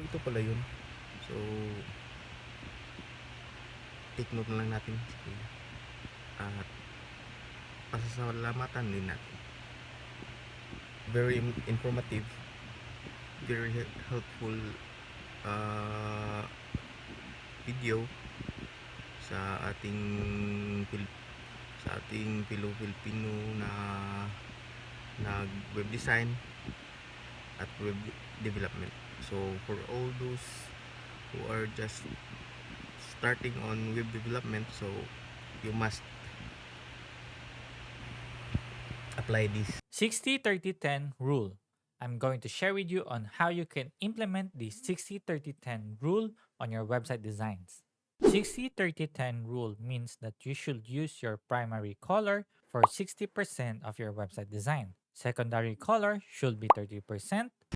ito pala yun. So, take note na lang natin. Sige. At pasasalamatan din natin. Very informative, very helpful uh, video sa ating Filipino na nag-web design at web development. So for all those who are just starting on web development, so you must apply this. 60-30-10 rule. I'm going to share with you on how you can implement the 60-30-10 rule on your website designs. 60-30-10 rule means that you should use your primary color for 60% of your website design. Secondary color should be 30%,